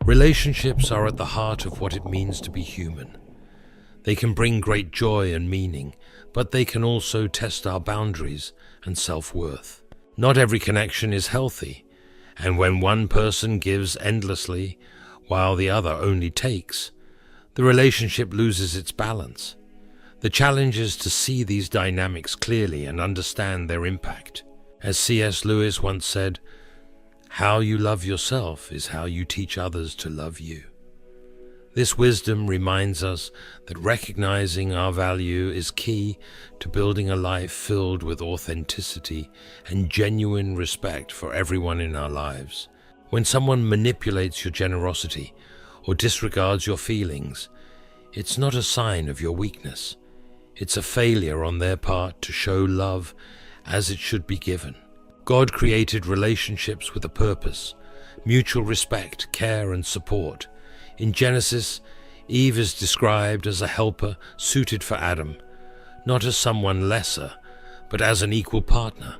Relationships are at the heart of what it means to be human. They can bring great joy and meaning, but they can also test our boundaries and self-worth. Not every connection is healthy, and when one person gives endlessly while the other only takes, the relationship loses its balance. The challenge is to see these dynamics clearly and understand their impact. As C.S. Lewis once said, "How you love yourself is how you teach others to love you." This wisdom reminds us that recognizing our value is key to building a life filled with authenticity and genuine respect for everyone in our lives. When someone manipulates your generosity or disregards your feelings, it's not a sign of your weakness. It's a failure on their part to show love as it should be given. God created relationships with a purpose, mutual respect, care, and support. In Genesis, Eve is described as a helper suited for Adam, not as someone lesser, but as an equal partner.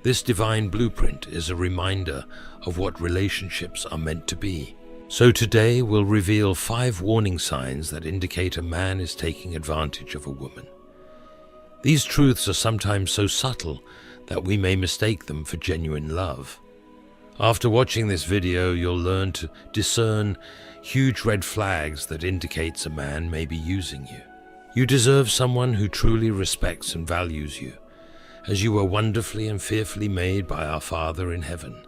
This divine blueprint is a reminder of what relationships are meant to be. So today we'll reveal 5 warning signs that indicate a man is taking advantage of a woman. These truths are sometimes so subtle that we may mistake them for genuine love. After watching this video, you'll learn to discern huge red flags that indicates a man may be using you. You deserve someone who truly respects and values you, as you were wonderfully and fearfully made by our Father in heaven.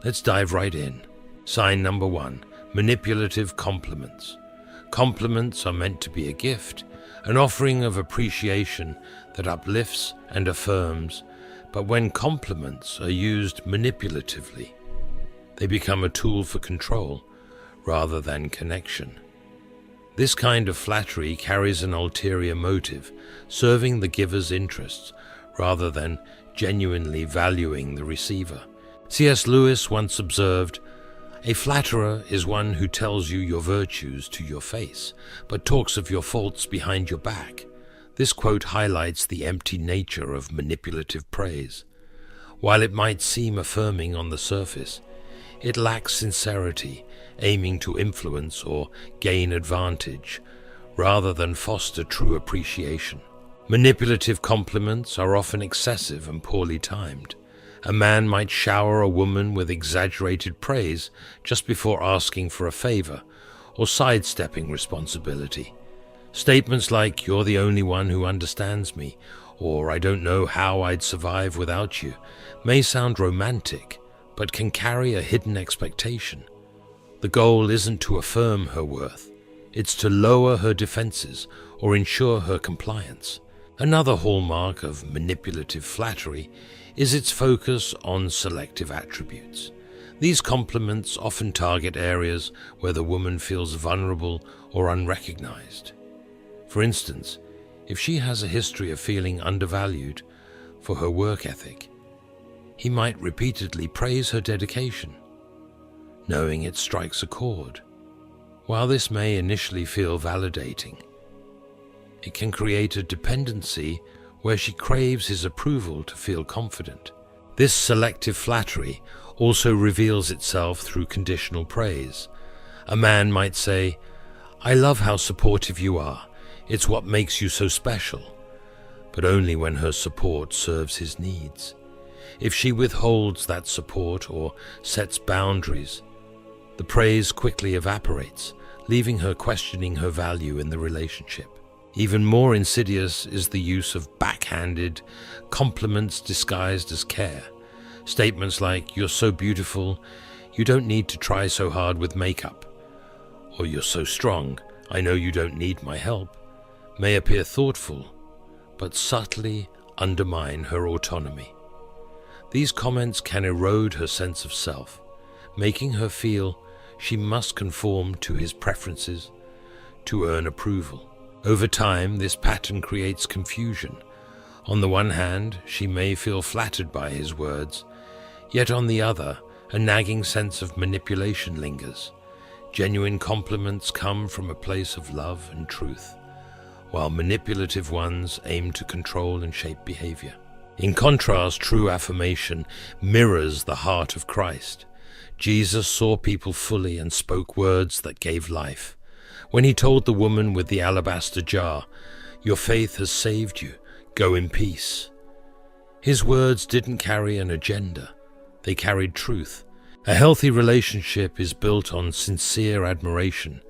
Let's dive right in. Sign number 1, manipulative compliments. Compliments are meant to be a gift, an offering of appreciation that uplifts and affirms, but when compliments are used manipulatively, they become a tool for control rather than connection. This kind of flattery carries an ulterior motive, serving the giver's interests rather than genuinely valuing the receiver. C.S. Lewis once observed, "A flatterer is one who tells you your virtues to your face, but talks of your faults behind your back." This quote highlights the empty nature of manipulative praise. While it might seem affirming on the surface, it lacks sincerity, aiming to influence or gain advantage, rather than foster true appreciation. Manipulative compliments are often excessive and poorly timed. A man might shower a woman with exaggerated praise just before asking for a favor or sidestepping responsibility. Statements like, "You're the only one who understands me," or "I don't know how I'd survive without you," may sound romantic, but can carry a hidden expectation. The goal isn't to affirm her worth, it's to lower her defenses or ensure her compliance. Another hallmark of manipulative flattery is its focus on selective attributes. These compliments often target areas where the woman feels vulnerable or unrecognized. For instance, if she has a history of feeling undervalued for her work ethic, he might repeatedly praise her dedication, knowing it strikes a chord. While this may initially feel validating, it can create a dependency where she craves his approval to feel confident. This selective flattery also reveals itself through conditional praise. A man might say, "I love how supportive you are. It's what makes you so special," but only when her support serves his needs. If she withholds that support or sets boundaries, the praise quickly evaporates, leaving her questioning her value in the relationship. Even more insidious is the use of backhanded compliments disguised as care. Statements like, "You're so beautiful, you don't need to try so hard with makeup," or "You're so strong, I know you don't need my help," may appear thoughtful, but subtly undermine her autonomy. These comments can erode her sense of self, making her feel she must conform to his preferences to earn approval. Over time, this pattern creates confusion. On the one hand, she may feel flattered by his words, yet on the other, a nagging sense of manipulation lingers. Genuine compliments come from a place of love and truth, while manipulative ones aim to control and shape behavior. In contrast, true affirmation mirrors the heart of Christ. Jesus saw people fully and spoke words that gave life. When he told the woman with the alabaster jar, "Your faith has saved you, go in peace," his words didn't carry an agenda, they carried truth. A healthy relationship is built on sincere admiration,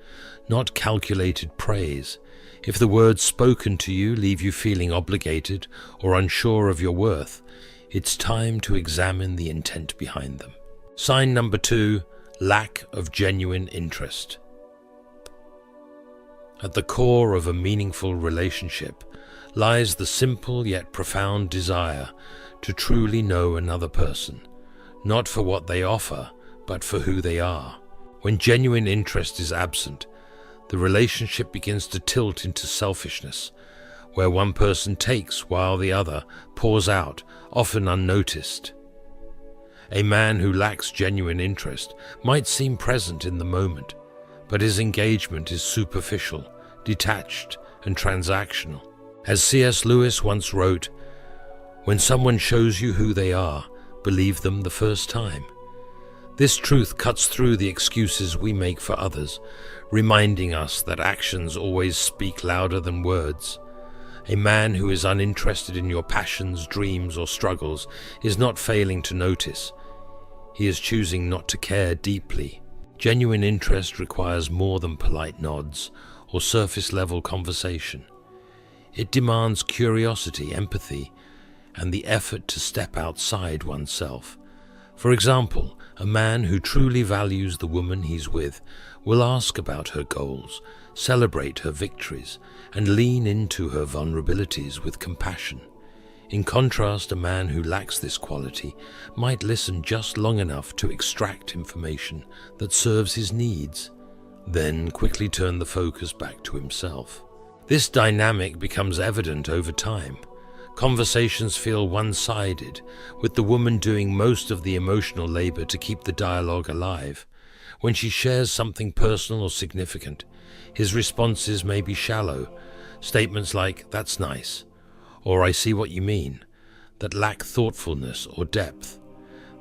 not calculated praise. If the words spoken to you leave you feeling obligated or unsure of your worth, it's time to examine the intent behind them. Sign number 2, lack of genuine interest. At the core of a meaningful relationship lies the simple yet profound desire to truly know another person, not for what they offer, but for who they are. When genuine interest is absent, the relationship begins to tilt into selfishness, where one person takes while the other pours out, often unnoticed. A man who lacks genuine interest might seem present in the moment, but his engagement is superficial, detached, and transactional. As C.S. Lewis once wrote, "When someone shows you who they are, believe them the first time." This truth cuts through the excuses we make for others, reminding us that actions always speak louder than words. A man who is uninterested in your passions, dreams, or struggles is not failing to notice. He is choosing not to care deeply. Genuine interest requires more than polite nods or surface-level conversation. It demands curiosity, empathy, and the effort to step outside oneself. For example, a man who truly values the woman he's with will ask about her goals, celebrate her victories, and lean into her vulnerabilities with compassion. In contrast, a man who lacks this quality might listen just long enough to extract information that serves his needs, then quickly turn the focus back to himself. This dynamic becomes evident over time. Conversations feel one-sided, with the woman doing most of the emotional labor to keep the dialogue alive. When she shares something personal or significant, his responses may be shallow, statements like, "That's nice," or "I see what you mean," that lack thoughtfulness or depth.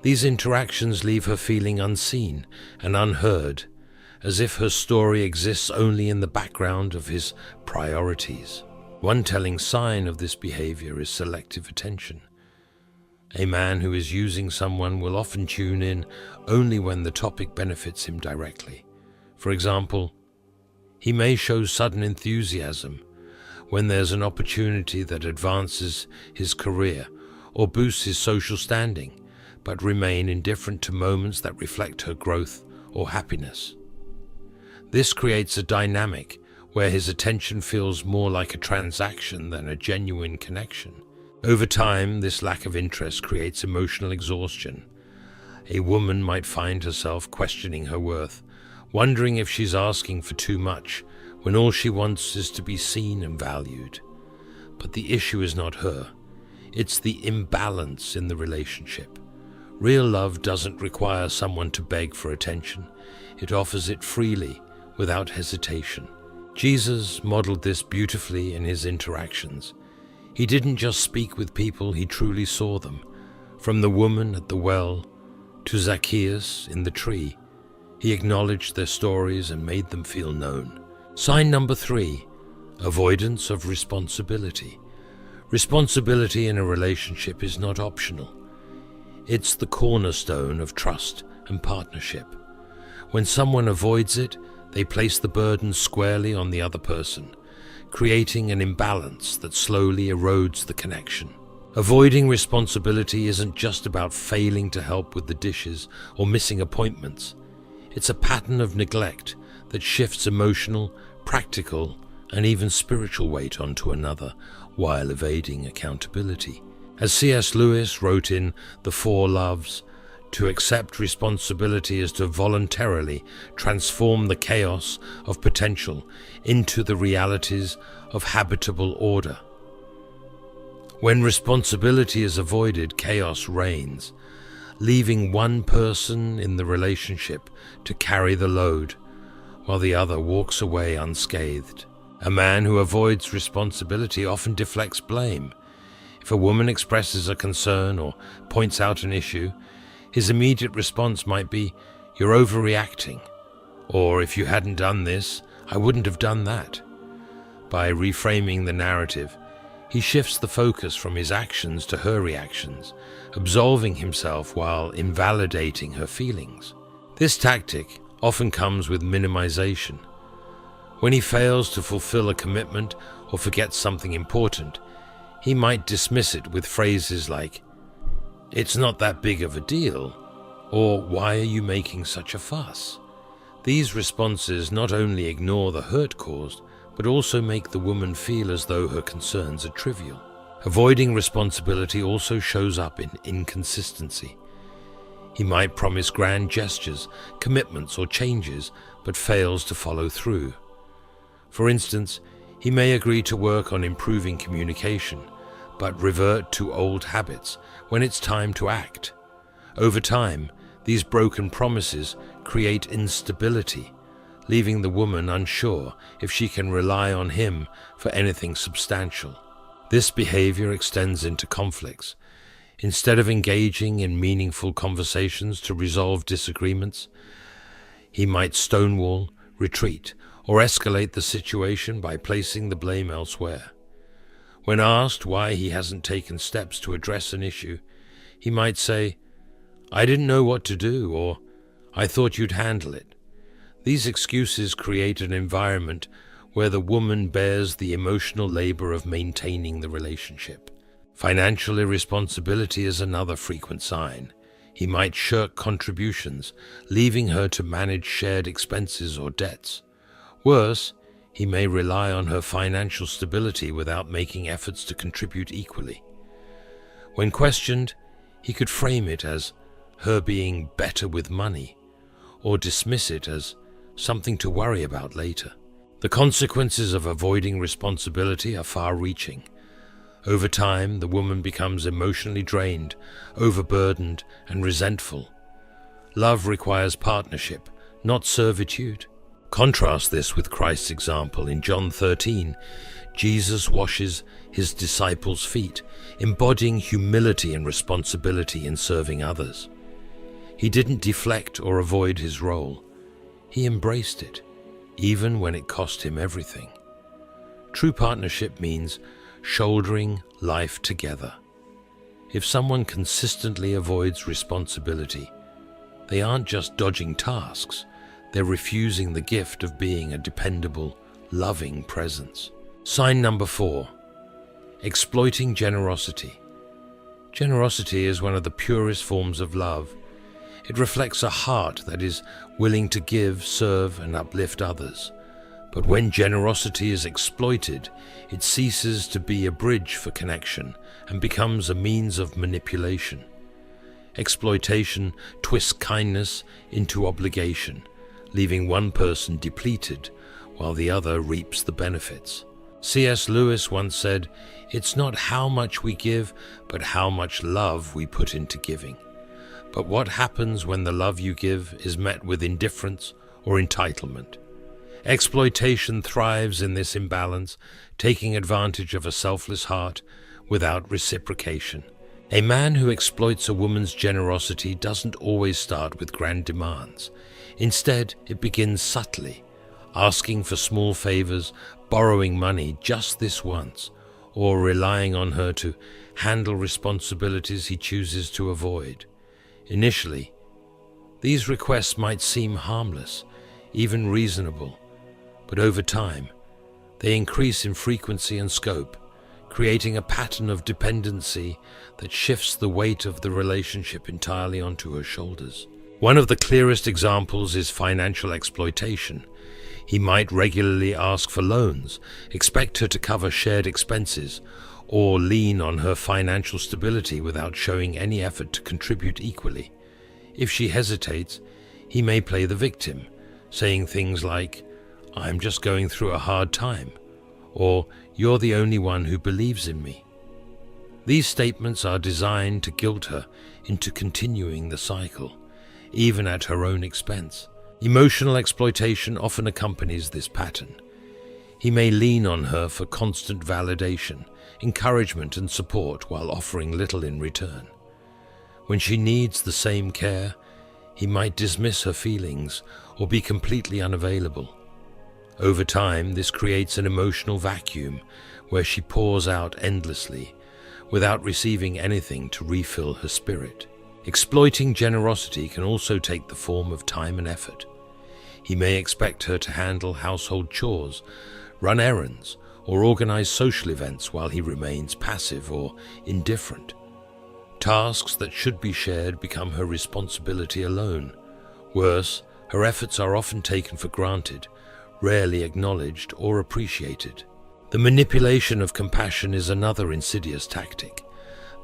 These interactions leave her feeling unseen and unheard, as if her story exists only in the background of his priorities. One telling sign of this behavior is selective attention. A man who is using someone will often tune in only when the topic benefits him directly. For example, he may show sudden enthusiasm when there's an opportunity that advances his career or boosts his social standing, but remain indifferent to moments that reflect her growth or happiness. This creates a dynamic where his attention feels more like a transaction than a genuine connection. Over time, this lack of interest creates emotional exhaustion. A woman might find herself questioning her worth, wondering if she's asking for too much, when all she wants is to be seen and valued. But the issue is not her. It's the imbalance in the relationship. Real love doesn't require someone to beg for attention. It offers it freely, without hesitation. Jesus modeled this beautifully in his interactions. He didn't just speak with people, he truly saw them. From the woman at the well to Zacchaeus in the tree, he acknowledged their stories and made them feel known. Sign number 3, avoidance of responsibility. Responsibility in a relationship is not optional. It's the cornerstone of trust and partnership. When someone avoids it, they place the burden squarely on the other person, creating an imbalance that slowly erodes the connection. Avoiding responsibility isn't just about failing to help with the dishes or missing appointments. It's a pattern of neglect that shifts emotional, practical, and even spiritual weight onto another while evading accountability. As C.S. Lewis wrote in The Four Loves, to accept responsibility is to voluntarily transform the chaos of potential into the realities of habitable order. When responsibility is avoided, chaos reigns, leaving one person in the relationship to carry the load, while the other walks away unscathed. A man who avoids responsibility often deflects blame. If a woman expresses a concern or points out an issue, his immediate response might be, "You're overreacting," or "If you hadn't done this, I wouldn't have done that." By reframing the narrative, he shifts the focus from his actions to her reactions, absolving himself while invalidating her feelings. This tactic often comes with minimization. When he fails to fulfill a commitment or forgets something important, he might dismiss it with phrases like, "It's not that big of a deal," or "Why are you making such a fuss?" These responses not only ignore the hurt caused, but also make the woman feel as though her concerns are trivial. Avoiding responsibility also shows up in inconsistency. He might promise grand gestures, commitments, or changes, but fails to follow through. For instance, he may agree to work on improving communication, but revert to old habits when it's time to act. Over time, these broken promises create instability, leaving the woman unsure if she can rely on him for anything substantial. This behavior extends into conflicts. Instead of engaging in meaningful conversations to resolve disagreements, he might stonewall, retreat, or escalate the situation by placing the blame elsewhere. When asked why he hasn't taken steps to address an issue, he might say, "I didn't know what to do," or "I thought you'd handle it." These excuses create an environment where the woman bears the emotional labor of maintaining the relationship. Financial irresponsibility is another frequent sign. He might shirk contributions, leaving her to manage shared expenses or debts. Worse, he may rely on her financial stability without making efforts to contribute equally. When questioned, he could frame it as her being better with money, or dismiss it as something to worry about later. The consequences of avoiding responsibility are far-reaching. Over time, the woman becomes emotionally drained, overburdened, and resentful. Love requires partnership, not servitude. Contrast this with Christ's example. In John 13, Jesus washes his disciples' feet, embodying humility and responsibility in serving others. He didn't deflect or avoid his role. He embraced it, even when it cost him everything. True partnership means shouldering life together. If someone consistently avoids responsibility, they aren't just dodging tasks, they're refusing the gift of being a dependable, loving presence. Sign number 4, exploiting generosity. Generosity is one of the purest forms of love. It reflects a heart that is willing to give, serve, and uplift others. But when generosity is exploited, it ceases to be a bridge for connection and becomes a means of manipulation. Exploitation twists kindness into obligation, leaving one person depleted while the other reaps the benefits. C.S. Lewis once said, "It's not how much we give, but how much love we put into giving." But what happens when the love you give is met with indifference or entitlement? Exploitation thrives in this imbalance, taking advantage of a selfless heart without reciprocation. A man who exploits a woman's generosity doesn't always start with grand demands. Instead, it begins subtly, asking for small favors, borrowing money just this once, or relying on her to handle responsibilities he chooses to avoid. Initially, these requests might seem harmless, even reasonable, but over time, they increase in frequency and scope, creating a pattern of dependency that shifts the weight of the relationship entirely onto her shoulders. One of the clearest examples is financial exploitation. He might regularly ask for loans, expect her to cover shared expenses, or lean on her financial stability without showing any effort to contribute equally. If she hesitates, he may play the victim, saying things like, "I'm just going through a hard time," or "You're the only one who believes in me." These statements are designed to guilt her into continuing the cycle, even at her own expense. Emotional exploitation often accompanies this pattern. He may lean on her for constant validation, encouragement, and support while offering little in return. When she needs the same care, He might dismiss her feelings or be completely unavailable. Over time, this creates an emotional vacuum where she pours out endlessly without receiving anything to refill her spirit. Exploiting generosity can also take the form of time and effort. He may expect her to handle household chores, run errands, or organize social events while he remains passive or indifferent. Tasks that should be shared become her responsibility alone. Worse, her efforts are often taken for granted, rarely acknowledged or appreciated. The manipulation of compassion is another insidious tactic.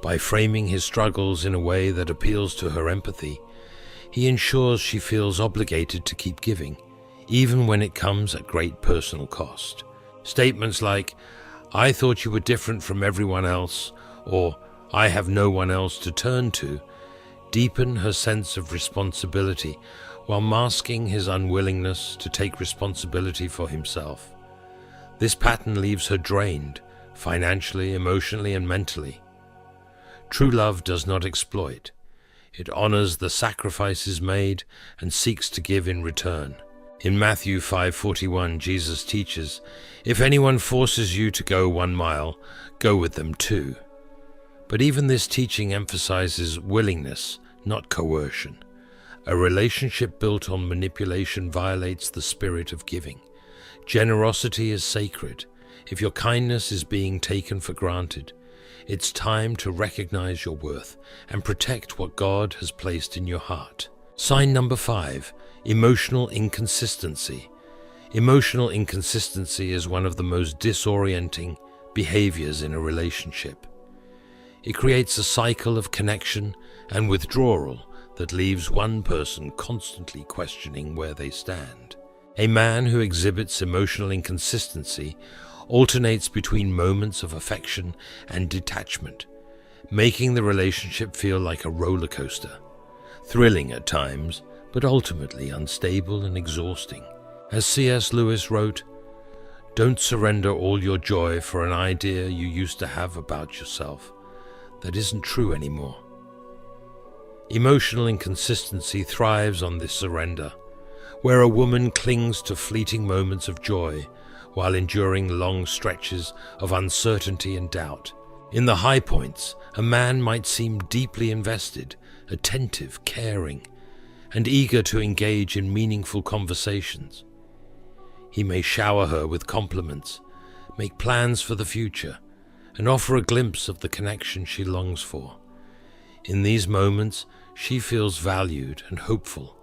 By framing his struggles in a way that appeals to her empathy, he ensures she feels obligated to keep giving, even when it comes at great personal cost. Statements like, "I thought you were different from everyone else," or "I have no one else to turn to," deepen her sense of responsibility while masking his unwillingness to take responsibility for himself. This pattern leaves her drained, financially, emotionally, and mentally. True love does not exploit. It honors the sacrifices made and seeks to give in return. In Matthew 5:41, Jesus teaches, "If anyone forces you to go 1 mile, go with them 2." But even this teaching emphasizes willingness, not coercion. A relationship built on manipulation violates the spirit of giving. Generosity is sacred. If your kindness is being taken for granted, it's time to recognize your worth and protect what God has placed in your heart. Sign number 5, emotional inconsistency. Emotional inconsistency is one of the most disorienting behaviors in a relationship. It creates a cycle of connection and withdrawal that leaves one person constantly questioning where they stand. A man who exhibits emotional inconsistency alternates between moments of affection and detachment, making the relationship feel like a roller coaster, thrilling at times, but ultimately unstable and exhausting. As C.S. Lewis wrote, "Don't surrender all your joy for an idea you used to have about yourself that isn't true anymore." Emotional inconsistency thrives on this surrender, where a woman clings to fleeting moments of joy while enduring long stretches of uncertainty and doubt. In the high points, a man might seem deeply invested, attentive, caring, and eager to engage in meaningful conversations. He may shower her with compliments, make plans for the future, and offer a glimpse of the connection she longs for. In these moments, she feels valued and hopeful,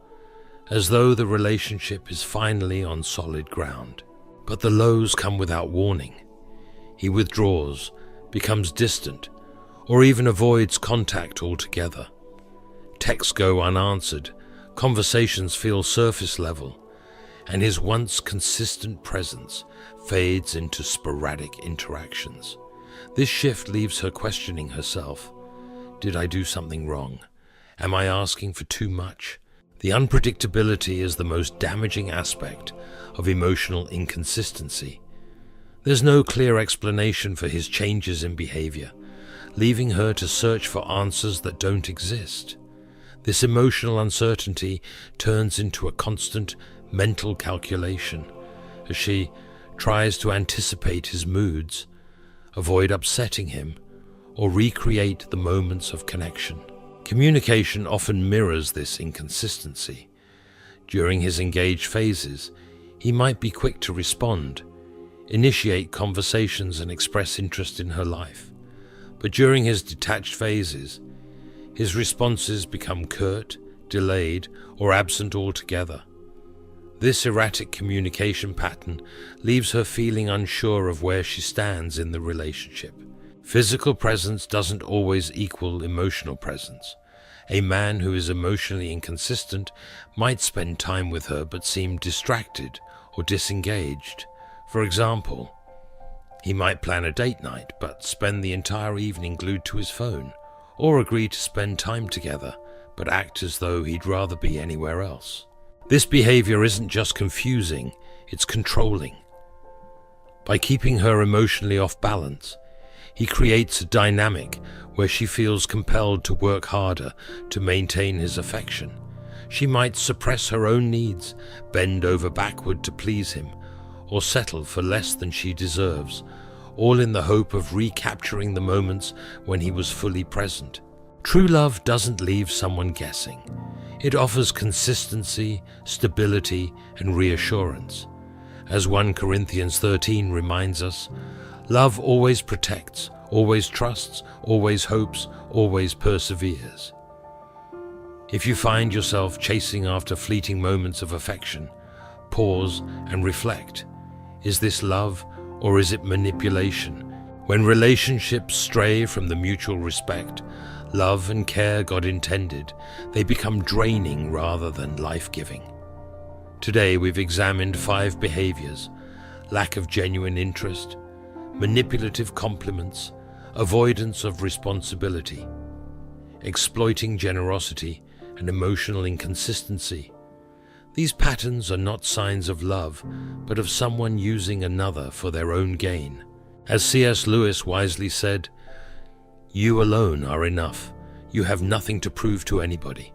as though the relationship is finally on solid ground. But the lows come without warning. He withdraws, becomes distant, or even avoids contact altogether. Texts go unanswered, conversations feel surface level, and his once consistent presence fades into sporadic interactions. This shift leaves her questioning herself. Did I do something wrong? Am I asking for too much? The unpredictability is the most damaging aspect of emotional inconsistency. There's no clear explanation for his changes in behavior, leaving her to search for answers that don't exist. This emotional uncertainty turns into a constant mental calculation as she tries to anticipate his moods, avoid upsetting him, or recreate the moments of connection. Communication often mirrors this inconsistency. During his engaged phases, he might be quick to respond, initiate conversations and express interest in her life. But during his detached phases, his responses become curt, delayed, or absent altogether. This erratic communication pattern leaves her feeling unsure of where she stands in the relationship. Physical presence doesn't always equal emotional presence. A man who is emotionally inconsistent might spend time with her but seem distracted or disengaged. For example, he might plan a date night but spend the entire evening glued to his phone, or agree to spend time together but act as though he'd rather be anywhere else. This behavior isn't just confusing, it's controlling. By keeping her emotionally off balance, he creates a dynamic where she feels compelled to work harder to maintain his affection. She might suppress her own needs, bend over backward to please him, or settle for less than she deserves, all in the hope of recapturing the moments when he was fully present. True love doesn't leave someone guessing. It offers consistency, stability, and reassurance. As 1 Corinthians 13 reminds us, love always protects, always trusts, always hopes, always perseveres. If you find yourself chasing after fleeting moments of affection, pause and reflect. Is this love or is it manipulation? When relationships stray from the mutual respect, love and care God intended, they become draining rather than life-giving. Today we've examined 5 behaviors: lack of genuine interest, manipulative compliments, avoidance of responsibility, exploiting generosity, and emotional inconsistency. These patterns are not signs of love, but of someone using another for their own gain. As C.S. Lewis wisely said, "You alone are enough. You have nothing to prove to anybody.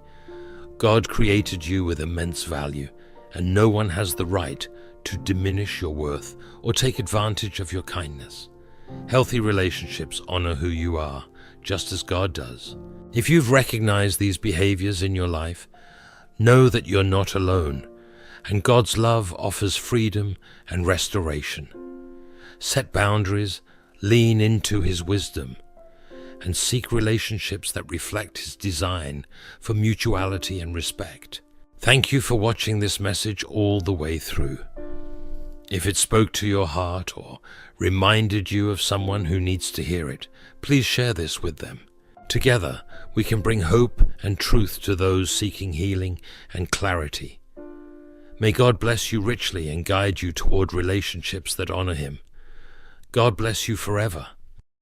God created you with immense value, and no one has the right to diminish your worth or take advantage of your kindness." Healthy relationships honor who you are, just as God does. If you've recognized these behaviors in your life, know that you're not alone, and God's love offers freedom and restoration. Set boundaries, lean into His wisdom, and seek relationships that reflect His design for mutuality and respect. Thank you for watching this message all the way through. If it spoke to your heart or reminded you of someone who needs to hear it, please share this with them. Together, we can bring hope and truth to those seeking healing and clarity. May God bless you richly and guide you toward relationships that honor Him. God bless you forever.